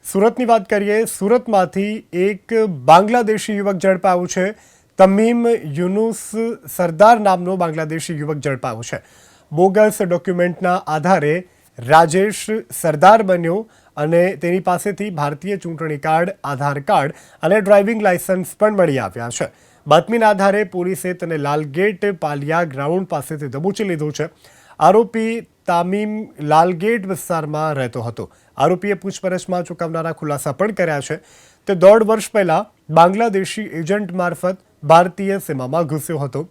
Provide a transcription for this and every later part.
સુરતની વાત કરીએ। સુરતમાંથી એક બાંગ્લાદેશી યુવક ઝડપાયો છે। તમીમ યુનુસ સરદાર નામનો બાંગ્લાદેશી યુવક ઝડપાયો છે। બોગસ ડોક્યુમેન્ટના આધારે રાજેશ સરદાર બન્યો અને તેની પાસેથી ભારતીય ચૂંટણી કાર્ડ, આધાર કાર્ડ અને ડ્રાઇવિંગ લાયસન્સ પણ મળી આવ્યા છે। બાતમીના આધારે પોલીસે તેને લાલગેટ પાલિયા ગ્રાઉન્ડ પાસેથી દબોચી લીધો છે। આરોપી તામીમ લાલગેટ વિસ્તારમાં રહેતો હતો। આરોપીએ પૂછપરછમાં ચોંકાવનારા ખુલાસા પણ કર્યા છે। તે 1.5 વર્ષ પહેલા બાંગ્લાદેશી એજન્ટ મારફત ભારતીય સીમામાં ઘૂસ્યો હતો।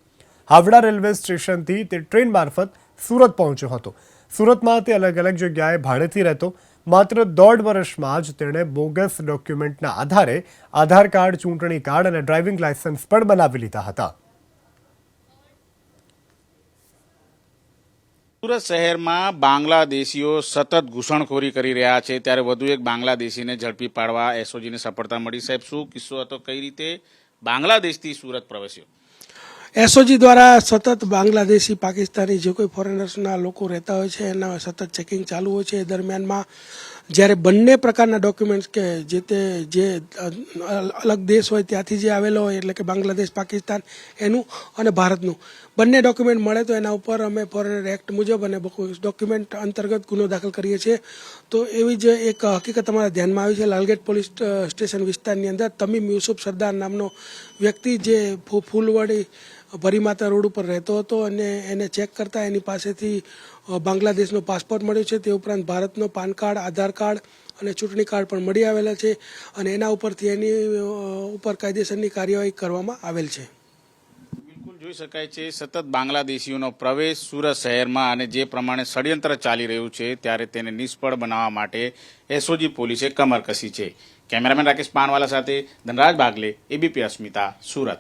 હાવડા રેલવે સ્ટેશનથી તે ટ્રેન મારફત સુરત પહોંચ્યો હતો। સુરતમાં તે અલગ અલગ જગ્યાએ ભાડેથી રહેતો। માત્ર 1.5 વર્ષમાં જ તેણે બોગસ ડોક્યુમેન્ટના આધારે આધાર કાર્ડ, ચૂંટણી કાર્ડ અને ડ્રાઇવિંગ લાયસન્સ પણ બનાવી લીધા હતા। સુરત શહેરમાં બાંગ્લાદેશીઓ સતત ઘૂસણખોરી કરી રહ્યા છે, ત્યારે વધુ એક બાંગ્લાદેશીને ઝડપી પાડવા એસઓજીને સફળતા મળી। સાહેબ, શું કિસ્સો હતો? કઈ રીતે બાંગ્લાદેશથી સુરત પ્રવેશ્યો? એસઓજી દ્વારા સતત બાંગ્લાદેશી, પાકિસ્તાની જે કોઈ ફોરેનર્સના લોકો રહેતા હોય છે એના સતત ચેકિંગ ચાલુ હોય છે। એ દરમિયાનમાં જ્યારે બંને પ્રકારના ડોક્યુમેન્ટ્સ કે જે અલગ દેશ હોય ત્યાંથી જે આવેલો હોય, એટલે કે બાંગ્લાદેશ, પાકિસ્તાન એનું અને ભારતનું બંને ડોક્યુમેન્ટ મળે તો એના ઉપર અમે ફોરેનર એક્ટ મુજબ અને ડોક્યુમેન્ટ અંતર્ગત ગુનો દાખલ કરીએ છીએ। તો એવી જ એક હકીકત અમારા ધ્યાનમાં આવી છે। લાલગેટ પોલીસ સ્ટેશન વિસ્તારની અંદર તમીમ યુસુફ સરદાર નામનો વ્યક્તિ જે ફૂલવાડી ભરીમાતા રોડ ઉપર રહેતો હતો અને એને ચેક કરતા એની પાસેથી બાંગ્લાદેશનો પાસપોર્ટ મળ્યો છે। તે ઉપરાંત ભારતનો પાન કાર્ડ, આધાર કાર્ડ અને ચૂંટણી કાર્ડ પણ મળી આવેલા છે અને એના ઉપરથી એની ઉપર કાયદેસરની કાર્યવાહી કરવામાં આવેલ છે। બિલકુલ જોઈ શકાય છે સતત બાંગ્લાદેશીઓનો પ્રવેશ સુરત શહેરમાં, અને જે પ્રમાણે ષડયંત્ર ચાલી રહ્યું છે ત્યારે તેને નિષ્ફળ બનાવવા માટે એસઓજી પોલીસે કમર કસી છે। કેમેરામેન રાકેશ પાનવાલા સાથે ધનરાજ બાગલે, એબીપી અસ્મિતા, સુરત।